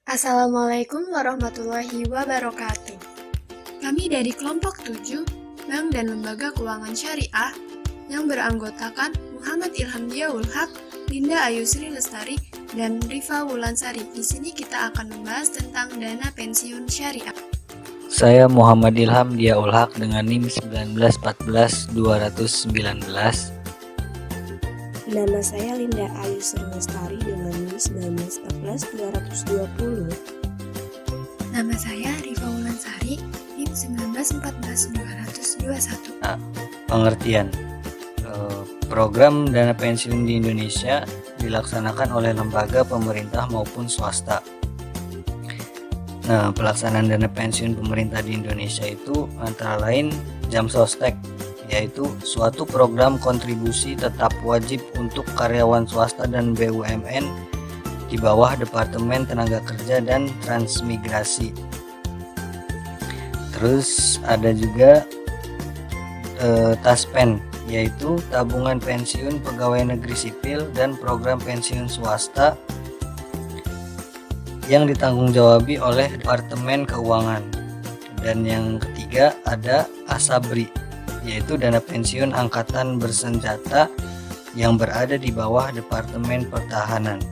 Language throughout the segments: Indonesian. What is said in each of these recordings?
Assalamualaikum warahmatullahi wabarakatuh. Kami dari kelompok 7, Bank dan Lembaga Keuangan Syariah yang beranggotakan Muhammad Ilham Diaul Haq, Linda Ayu Sri Lestari, dan Rifa Wulansari. Di sini kita akan membahas tentang dana pensiun syariah. Saya Muhammad Ilham Diaul Haq dengan NIM 1914219. Nama saya Linda Ayu Sri Lestari dengan NIM 1914220. Nama saya Rifa Wulansari, NIM 1914221. Pengertian program dana pensiun di Indonesia dilaksanakan oleh lembaga pemerintah maupun swasta. Nah, pelaksanaan dana pensiun pemerintah di Indonesia itu antara lain Jamsostek, yaitu suatu program kontribusi tetap wajib untuk karyawan swasta dan BUMN di bawah Departemen Tenaga Kerja dan Transmigrasi. Terus ada juga Taspen, yaitu tabungan pensiun pegawai negeri sipil dan program pensiun swasta yang ditanggung-jawabi oleh Departemen Keuangan. Dan yang ketiga ada Asabri, yaitu dana pensiun angkatan bersenjata yang berada di bawah Departemen Pertahanan.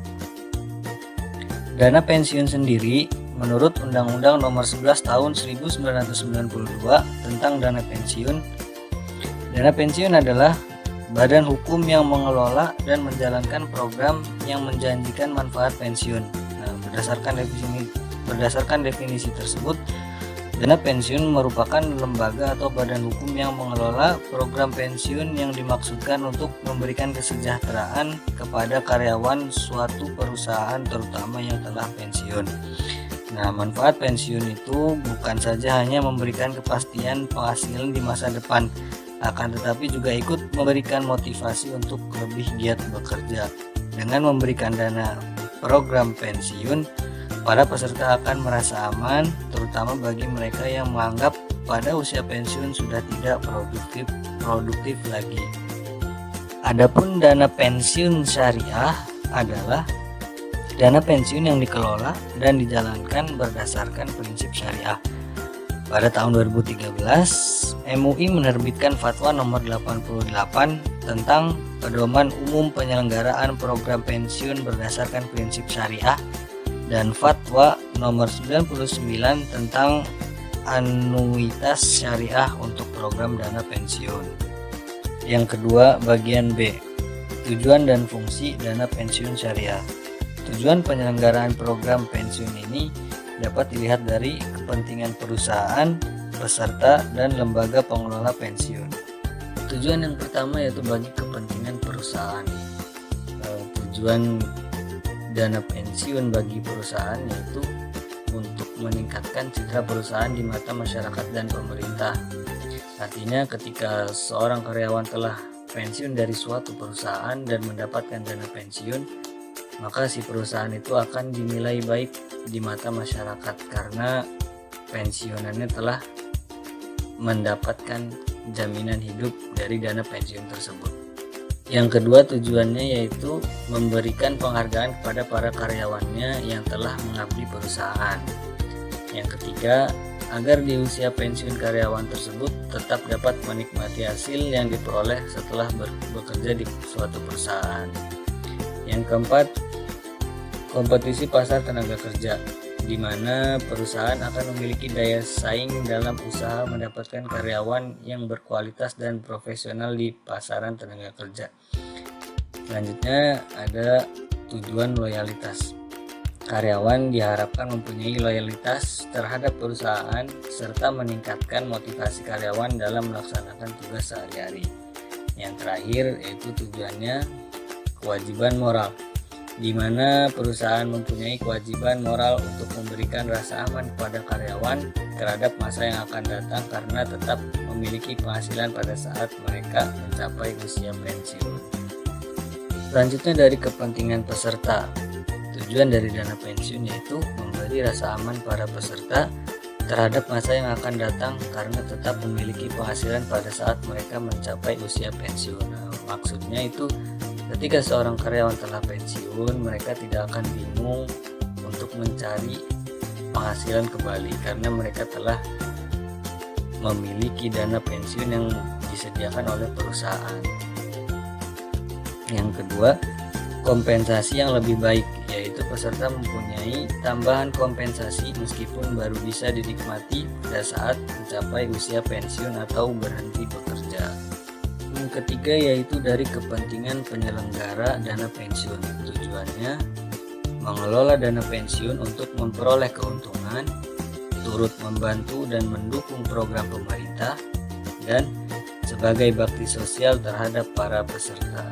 Dana pensiun sendiri menurut Undang-Undang Nomor 11 Tahun 1992 tentang dana pensiun adalah badan hukum yang mengelola dan menjalankan program yang menjanjikan manfaat pensiun. Nah, berdasarkan definisi tersebut, dana pensiun merupakan lembaga atau badan hukum yang mengelola program pensiun yang dimaksudkan untuk memberikan kesejahteraan kepada karyawan suatu perusahaan terutama yang telah pensiun. Nah, manfaat pensiun itu bukan saja hanya memberikan kepastian penghasilan di masa depan, akan tetapi juga ikut memberikan motivasi untuk lebih giat bekerja. Dengan memberikan dana program pensiun, para peserta akan merasa aman, terutama bagi mereka yang menganggap pada usia pensiun sudah tidak produktif lagi. Adapun dana pensiun syariah adalah dana pensiun yang dikelola dan dijalankan berdasarkan prinsip syariah. Pada tahun 2013, MUI menerbitkan Fatwa Nomor 88 tentang Pedoman Umum Penyelenggaraan Program Pensiun berdasarkan prinsip syariah dan Fatwa Nomor 99 tentang anuitas syariah untuk program dana pensiun. Yang kedua, bagian B, tujuan dan fungsi dana pensiun syariah. Tujuan penyelenggaraan program pensiun ini dapat dilihat dari kepentingan perusahaan, peserta, dan lembaga pengelola pensiun. Tujuan yang pertama yaitu bagi kepentingan perusahaan. Tujuan dana pensiun bagi perusahaan yaitu untuk meningkatkan citra perusahaan di mata masyarakat dan pemerintah. Artinya ketika seorang karyawan telah pensiun dari suatu perusahaan dan mendapatkan dana pensiun, maka si perusahaan itu akan dinilai baik di mata masyarakat karena pensiunannya telah mendapatkan jaminan hidup dari dana pensiun tersebut. Yang kedua, tujuannya yaitu memberikan penghargaan kepada para karyawannya yang telah mengabdi perusahaan. Yang ketiga, agar di usia pensiun karyawan tersebut tetap dapat menikmati hasil yang diperoleh setelah bekerja di suatu perusahaan. Yang keempat, kompetisi pasar tenaga kerja, di mana perusahaan akan memiliki daya saing dalam usaha mendapatkan karyawan yang berkualitas dan profesional di pasaran tenaga kerja. Selanjutnya ada tujuan loyalitas. Karyawan diharapkan mempunyai loyalitas terhadap perusahaan serta meningkatkan motivasi karyawan dalam melaksanakan tugas sehari-hari. Yang terakhir yaitu tujuannya kewajiban moral, di mana perusahaan mempunyai kewajiban moral untuk memberikan rasa aman kepada karyawan terhadap masa yang akan datang karena tetap memiliki penghasilan pada saat mereka mencapai usia pensiun. Selanjutnya dari kepentingan peserta. Tujuan dari dana pensiun yaitu memberi rasa aman para peserta terhadap masa yang akan datang karena tetap memiliki penghasilan pada saat mereka mencapai usia pensiun. Maksudnya itu ketika seorang karyawan telah pensiun, mereka tidak akan bingung untuk mencari penghasilan kembali karena mereka telah memiliki dana pensiun yang disediakan oleh perusahaan. Yang kedua, kompensasi yang lebih baik, yaitu peserta mempunyai tambahan kompensasi meskipun baru bisa dinikmati pada saat mencapai usia pensiun atau berhenti bekerja. Yang ketiga yaitu dari kepentingan penyelenggara dana pensiun. Tujuannya mengelola dana pensiun untuk memperoleh keuntungan, turut membantu dan mendukung program pemerintah, dan sebagai bakti sosial terhadap para peserta.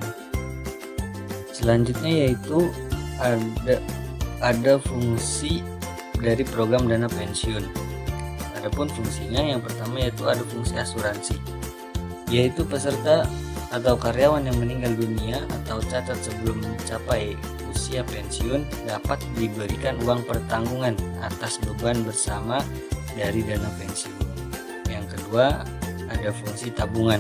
Selanjutnya yaitu ada fungsi dari program dana pensiun. Adapun fungsinya yang pertama yaitu ada fungsi asuransi, yaitu peserta atau karyawan yang meninggal dunia atau cacat sebelum mencapai usia pensiun dapat diberikan uang pertanggungan atas beban bersama dari dana pensiun. Yang kedua ada fungsi tabungan,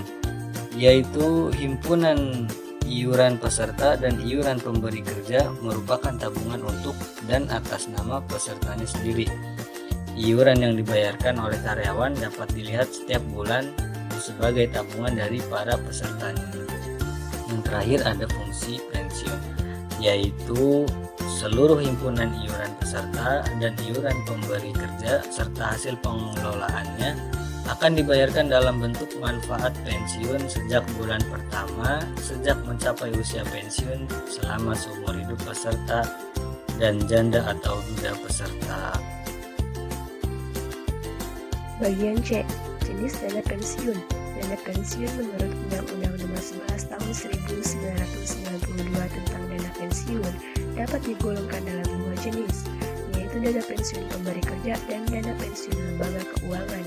yaitu himpunan iuran peserta dan iuran pemberi kerja merupakan tabungan untuk dan atas nama pesertanya sendiri. Iuran yang dibayarkan oleh karyawan dapat dilihat setiap bulan sebagai tabungan dari para pesertanya. Yang terakhir ada fungsi pensiun, yaitu seluruh himpunan iuran peserta dan iuran pemberi kerja serta hasil pengelolaannya akan dibayarkan dalam bentuk manfaat pensiun sejak bulan pertama sejak mencapai usia pensiun selama seumur hidup peserta dan janda atau duda peserta. Bagian C. Jenis dana pensiun. Dana pensiun menurut Undang-Undang Nomor 11 Tahun 1992 tentang dana pensiun dapat digolongkan dalam dua jenis, yaitu dana pensiun pemberi kerja dan dana pensiun lembaga keuangan.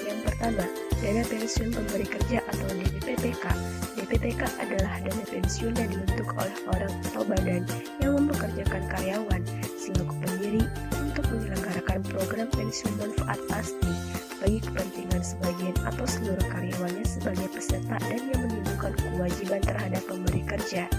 Yang pertama, dana pensiun pemberi kerja atau DPPK. DPPK adalah dana pensiun yang dibentuk oleh orang atau badan yang mempekerjakan karyawan selaku pendiri untuk menyelenggarakan program pensiun manfaat pasti bagi kepentingan sebagian atau seluruh karyawannya sebagai peserta dan yang menimbulkan kewajiban terhadap pemberi kerja.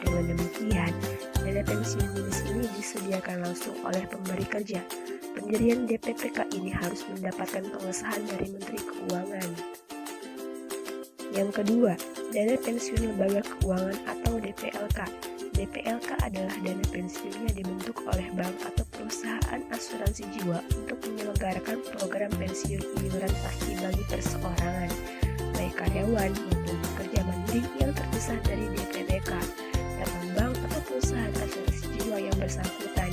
Dengan demikian, dana pensiun jenis ini disediakan langsung oleh pemberi kerja. Pendirian DPPK ini harus mendapatkan pengesahan dari Menteri Keuangan. Yang kedua, dana pensiun lembaga keuangan atau DPLK. DPLK adalah dana pensiun yang dibentuk oleh bank atau perusahaan asuransi jiwa untuk menyelenggarakan program pensiun iuran pasti bagi perseorangan, baik karyawan maupun pekerja mandiri yang terpisah dari DPPK, datang bank atau perusahaan asuransi jiwa yang bersangkutan.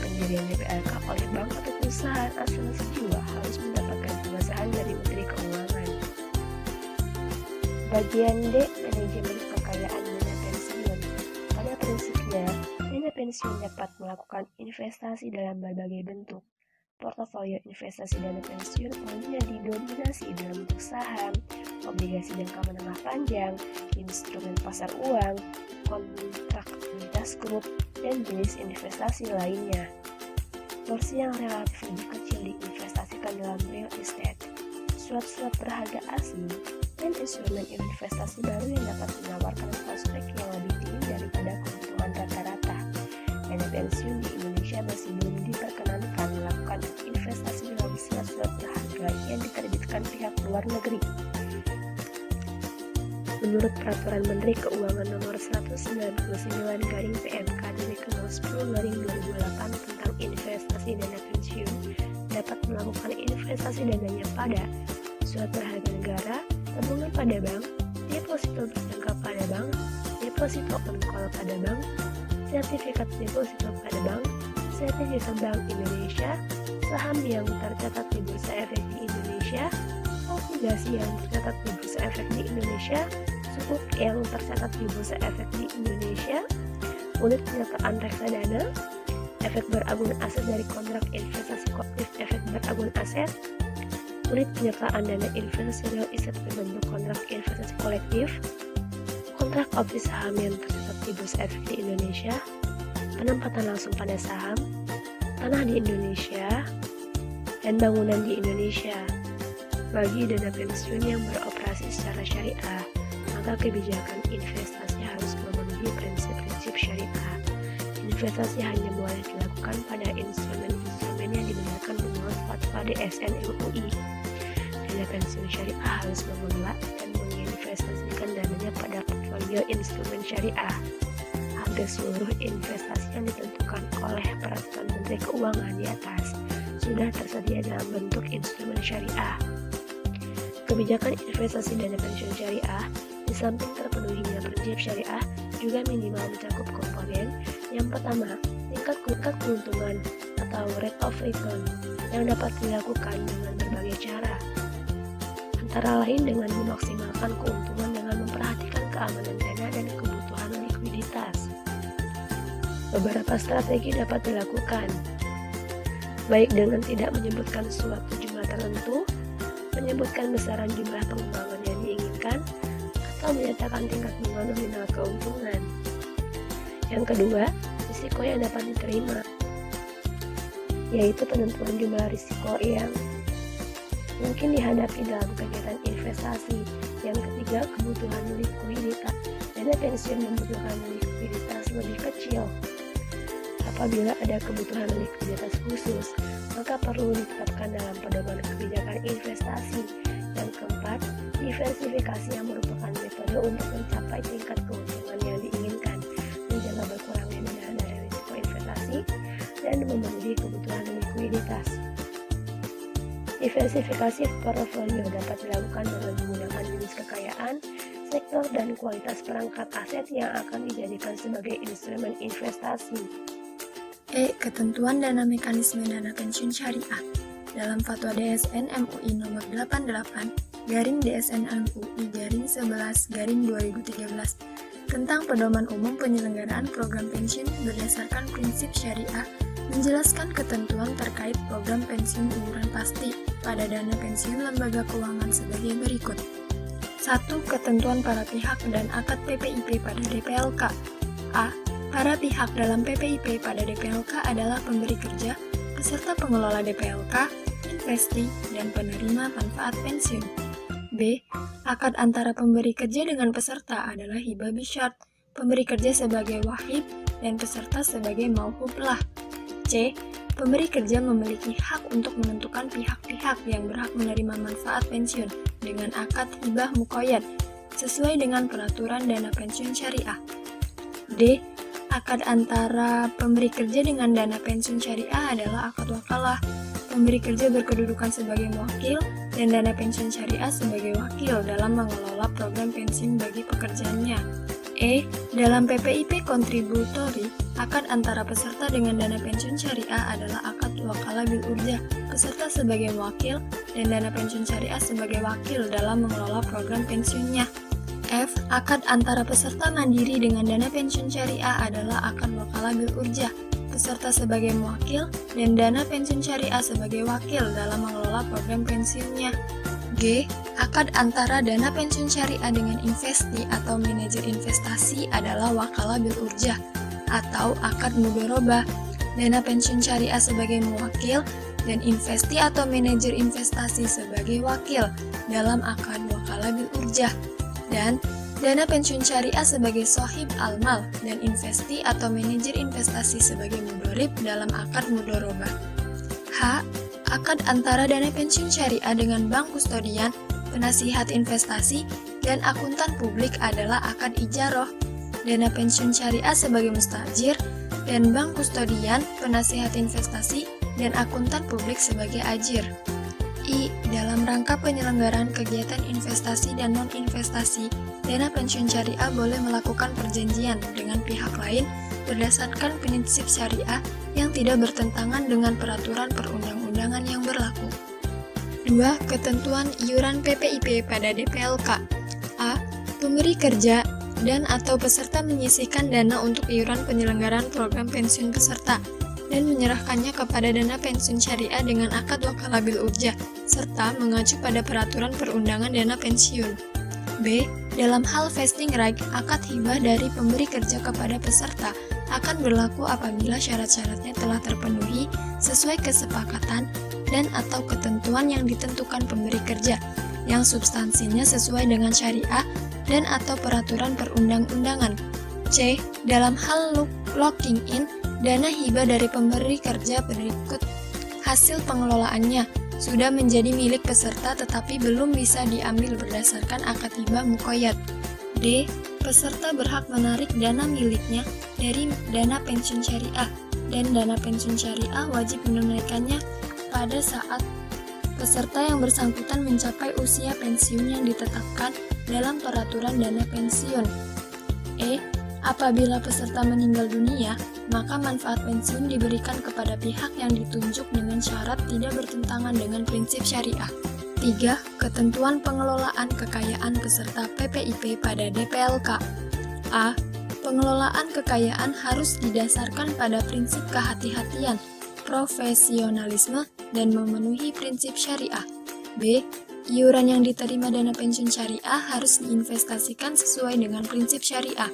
Pendirian DPLK oleh bank atau perusahaan asuransi jiwa harus mendapatkan pengesahan dari Menteri Keuangan. Bagian D. Manajemen kekayaan dana pensiun. Pada prinsipnya, dana pensiun dapat melakukan investasi dalam berbagai bentuk. Portofolio investasi dana pensiun umumnya didominasi dalam bentuk saham, obligasi jangka menengah panjang, instrumen pasar uang, kontrak lintas grup, dan jenis investasi lainnya. Porsi yang relatif lebih kecil diinvestasikan dalam real estate, surat-surat berharga asing, dan instrumen investasi baru yang dapat menawarkan prospek yang lebih tinggi daripada keuntungan rata-rata. Dana pensiun di Indonesia masih belum diperkenankan melakukan investasi dalam surat-surat berharga yang diterbitkan pihak luar negeri. Menurut Peraturan Menteri Keuangan Nomor 199/PMK/10/2008 tentang investasi dana pensiun, dapat melakukan investasi dananya pada surat berharga negara, tabungan pada bank, deposito berjangka pada bank, deposito on-call pada bank, sertifikat deposito pada bank, sertifikat Bank Indonesia, saham yang tercatat di Bursa Efek di Indonesia, obligasi yang tercatat di Bursa Efek di Indonesia, sukuk yang tercatat di Bursa Efek di Indonesia, unit penyertaan reksadana, efek beragun aset dari kontrak investasi kolektif efek beragun aset, unit penyertaan dana investasi real estate berbentuk kontrak investasi kolektif, kontrak opsi saham yang tercatat di Bursa Efek di Indonesia, penempatan langsung pada saham, tanah di Indonesia, dan bangunan di Indonesia. Bagi dana pensiun yang beroperasi secara syariah, maka kebijakan investasi harus memenuhi prinsip-prinsip syariah. investasi hanya boleh dilakukan pada instrumen-instrumen yang dibenarkan menurut fatwa DSN MUI. Dana pensiun syariah harus mengelola dan menginvestasikan dananya pada portfolio instrumen syariah. Hampir seluruh investasi yang ditentukan oleh peraturan Menteri Keuangan di atas sudah tersedia dalam bentuk instrumen syariah. Kebijakan investasi dana pensiun syariah, di samping terpenuhinya prinsip syariah, juga minimal mencakup komponen. Yang pertama, tingkat keuntungan atau rate of return yang dapat dilakukan dengan berbagai cara, antara lain dengan memaksimalkan keuntungan dengan memperhatikan keamanan dana dan kebutuhan likuiditas. Beberapa strategi dapat dilakukan, baik dengan tidak menyebutkan suatu jumlah tertentu, menyebutkan besaran jumlah pengembangan yang diinginkan, atau menyatakan tingkat bunga nominal keuntungan. Yang kedua, risiko yang dapat diterima, yaitu penentuan jumlah risiko yang mungkin dihadapi dalam kegiatan investasi. Yang ketiga, kebutuhan likuiditas. Dana pensiun membutuhkan likuiditas lebih kecil. Apabila ada kebutuhan likuiditas khusus, maka perlu ditetapkan dalam pedoman kebijakan investasi. Yang keempat, diversifikasi yang merupakan metode untuk mencapai tingkat keuntungan yang diinginkan, menjaga berkurangnya dana dari risiko investasi, dan memenuhi kebutuhan likuiditas. Diversifikasi portofolio dapat dilakukan dengan menggunakan jenis kekayaan, sektor, dan kualitas perangkat aset yang akan dijadikan sebagai instrumen investasi. Ketentuan dana mekanisme dana pensiun syariah. Dalam Fatwa DSN MUI nomor 88/DSN MUI-11/2013 tentang pedoman umum penyelenggaraan program pensiun berdasarkan prinsip syariah, menjelaskan ketentuan terkait program pensiun iuran pasti pada dana pensiun lembaga keuangan sebagai berikut. 1. Ketentuan para pihak dan akad PPIP pada DPLK. A. Para pihak dalam PPIP pada DPLK adalah pemberi kerja, peserta pengelola DPLK, investi, dan penerima manfaat pensiun. B. Akad antara pemberi kerja dengan peserta adalah hibah bisyart, pemberi kerja sebagai wahib dan peserta sebagai mauhub lah. C. Pemberi kerja memiliki hak untuk menentukan pihak-pihak yang berhak menerima manfaat pensiun dengan akad hibah muqayyad sesuai dengan peraturan dana pensiun syariah. D. Akad antara pemberi kerja dengan dana pensiun syariah adalah akad wakalah. Pemberi kerja berkedudukan sebagai wakil dan dana pensiun syariah sebagai wakil dalam mengelola program pensiun bagi pekerjaannya. E. Dalam PPIP kontributori, akad antara peserta dengan dana pensiun syariah adalah akad wakalah bil urjah, peserta sebagai wakil dan dana pensiun syariah sebagai wakil dalam mengelola program pensiunnya. F. Akad antara peserta mandiri dengan dana pensiun syariah adalah akad wakalah bil urjah, peserta sebagai wakil dan dana pensiun syariah sebagai wakil dalam mengelola program pensiunnya. G. Akad antara dana pensiun syariah dengan investi atau manajer investasi adalah wakalah bil urjah atau akad mudharabah. Dana pensiun syariah sebagai muwakil dan investi atau manajer investasi sebagai wakil dalam akad wakalah bil urjah. Dan dana pensiun syariah sebagai sohib almal dan investi atau manajer investasi sebagai mudharib dalam akad mudharabah. H. Akad antara dana pensiun syariah dengan bank kustodian, penasihat investasi, dan akuntan publik adalah akad ijaroh. Dana pensiun syariah sebagai mustajir, dan bank kustodian, penasihat investasi, dan akuntan publik sebagai ajir. I. Dalam rangka penyelenggaraan kegiatan investasi dan non-investasi, dana pensiun syariah boleh melakukan perjanjian dengan pihak lain berdasarkan prinsip syariah yang tidak bertentangan dengan peraturan perundang-undangan yang berlaku. 2. Ketentuan iuran PPIP pada DPLK. A. Pemberi kerja dan atau peserta menyisihkan dana untuk iuran penyelenggaraan program pensiun peserta dan menyerahkannya kepada dana pensiun syariah dengan akad wakalah bil urjah serta mengacu pada peraturan perundangan dana pensiun. B. Dalam hal vesting right, akad hibah dari pemberi kerja kepada peserta akan berlaku apabila syarat-syaratnya telah terpenuhi sesuai kesepakatan dan atau ketentuan yang ditentukan pemberi kerja, yang substansinya sesuai dengan syariah dan atau peraturan perundang-undangan. C. Dalam hal locking in, Dana hibah dari pemberi kerja berikut hasil pengelolaannya sudah menjadi milik peserta tetapi belum bisa diambil berdasarkan akad hibah muqayyad. D. Peserta berhak menarik dana miliknya dari dana pensiun syariah dan dana pensiun syariah wajib menunaikannya pada saat peserta yang bersangkutan mencapai usia pensiun yang ditetapkan dalam peraturan dana pensiun. E. Apabila peserta meninggal dunia, maka manfaat pensiun diberikan kepada pihak yang ditunjuk dengan syarat tidak bertentangan dengan prinsip syariah. 3. Ketentuan pengelolaan kekayaan peserta PPIP pada DPLK. A. Pengelolaan kekayaan harus didasarkan pada prinsip kehati-hatian, profesionalisme, dan memenuhi prinsip syariah. B. Iuran yang diterima dana pensiun syariah harus diinvestasikan sesuai dengan prinsip syariah.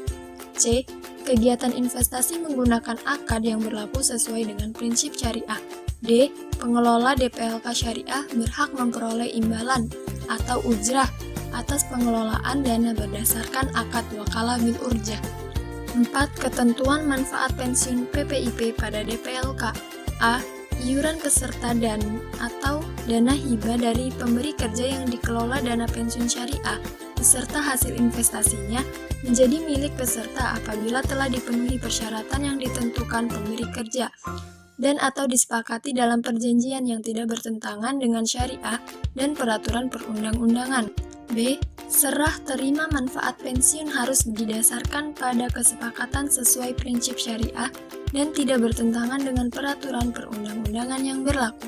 C. Kegiatan investasi menggunakan akad yang berlaku sesuai dengan prinsip syariah. D. Pengelola DPLK syariah berhak memperoleh imbalan atau ujrah atas pengelolaan dana berdasarkan akad wakalah bil urjah. 4. Ketentuan manfaat pensiun PPIP pada DPLK. A. Iuran peserta dan atau dana hibah dari pemberi kerja yang dikelola dana pensiun syariah beserta hasil investasinya menjadi milik peserta apabila telah dipenuhi persyaratan yang ditentukan pemberi kerja dan atau disepakati dalam perjanjian yang tidak bertentangan dengan syariah dan peraturan perundang-undangan. B. Serah terima manfaat pensiun harus didasarkan pada kesepakatan sesuai prinsip syariah dan tidak bertentangan dengan peraturan perundang-undangan yang berlaku.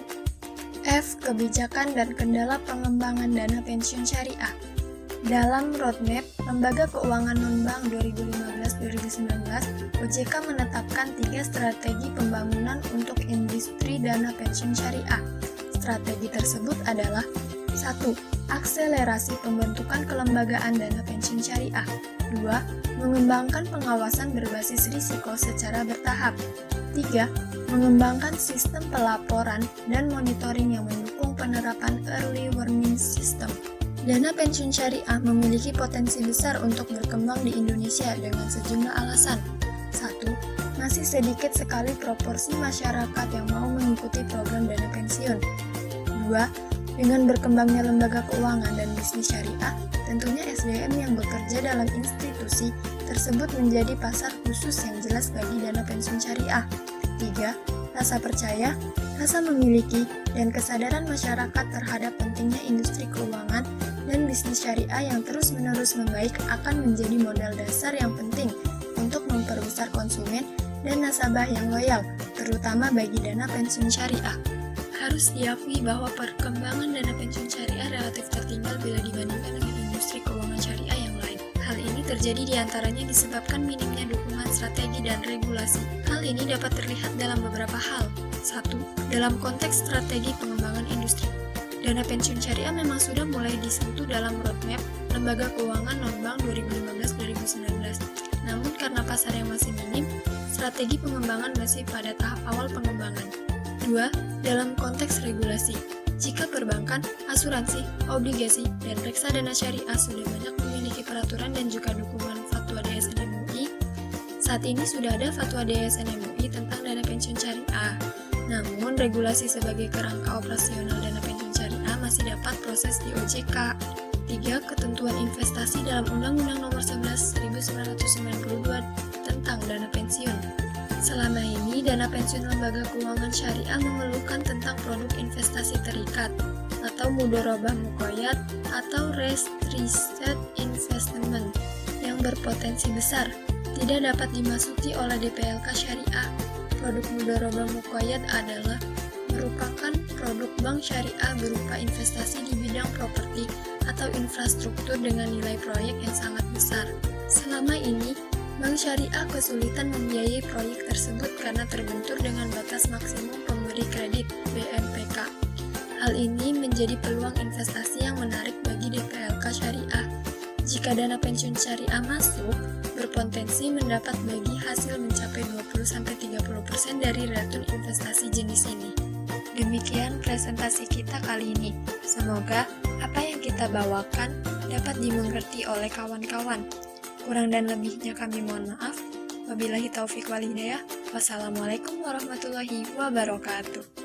F. Kebijakan dan kendala pengembangan dana pensiun syariah. Dalam Roadmap Lembaga Keuangan Non-Bank 2015-2019, OJK menetapkan 3 strategi pembangunan untuk industri dana pensiun syariah. Strategi tersebut adalah 1. Akselerasi pembentukan kelembagaan dana pensiun syariah. 2. Mengembangkan pengawasan berbasis risiko secara bertahap. 3. Mengembangkan sistem pelaporan dan monitoring yang mendukung penerapan early warning system. Dana pensiun syariah memiliki potensi besar untuk berkembang di Indonesia dengan sejumlah alasan. 1. Masih sedikit sekali proporsi masyarakat yang mau mengikuti program dana pensiun. 2. Dengan berkembangnya lembaga keuangan dan bisnis syariah, tentunya SDM yang bekerja dalam institusi tersebut menjadi pasar khusus yang jelas bagi dana pensiun syariah. 3. Rasa percaya, rasa memiliki, dan kesadaran masyarakat terhadap pentingnya industri keuangan dan bisnis syariah yang terus-menerus membaik akan menjadi modal dasar yang penting untuk memperbesar konsumen dan nasabah yang loyal, terutama bagi dana pensiun syariah. Harus diakui bahwa perkembangan dana pensiun syariah relatif tertinggal bila dibandingkan dengan industri keuangan syariah yang lain. Hal ini terjadi diantaranya disebabkan minimnya dukungan strategi dan regulasi. Hal ini dapat terlihat dalam beberapa hal. 1. Dalam konteks strategi pengembangan industri. Dana pensiun syariah memang sudah mulai disentuh dalam roadmap Lembaga Keuangan Non-Bank 2015-2019. Namun karena pasar yang masih minim, strategi pengembangan masih pada tahap awal pengembangan. 2. Dalam konteks regulasi. Jika perbankan, asuransi, obligasi, dan reksadana syariah sudah banyak memiliki peraturan dan juga dukungan fatwa DSN MUI, saat ini sudah ada fatwa DSN MUI tentang dana pensiun syariah. Namun, regulasi sebagai kerangka operasional dana pensiun syariah masih dapat proses di OJK. 3. Ketentuan investasi dalam Undang-Undang Nomor 11 1992 tentang dana pensiun. Selama ini, dana pensiun lembaga keuangan syariah mengeluhkan tentang produk investasi terikat atau mudharabah muqayyad atau restricted investment yang berpotensi besar tidak dapat dimasuki oleh DPLK syariah. Produk mudharabah muqayyad adalah merupakan produk bank syariah berupa investasi di bidang properti atau infrastruktur dengan nilai proyek yang sangat besar. Selama ini, bank syariah kesulitan membiayai proyek tersebut karena terbentur dengan batas maksimum pemberi kredit (BMPK). Hal ini menjadi peluang investasi yang menarik bagi DPLK syariah. Jika dana pensiun syariah masuk, berpotensi mendapat bagi hasil mencapai 20-30% dari return investasi jenis ini. Demikian presentasi kita kali ini. Semoga apa yang kita bawakan dapat dimengerti oleh kawan-kawan. Kurang dan lebihnya kami mohon maaf. Wabillahi taufiq wal hidayah. Wassalamualaikum warahmatullahi wabarakatuh.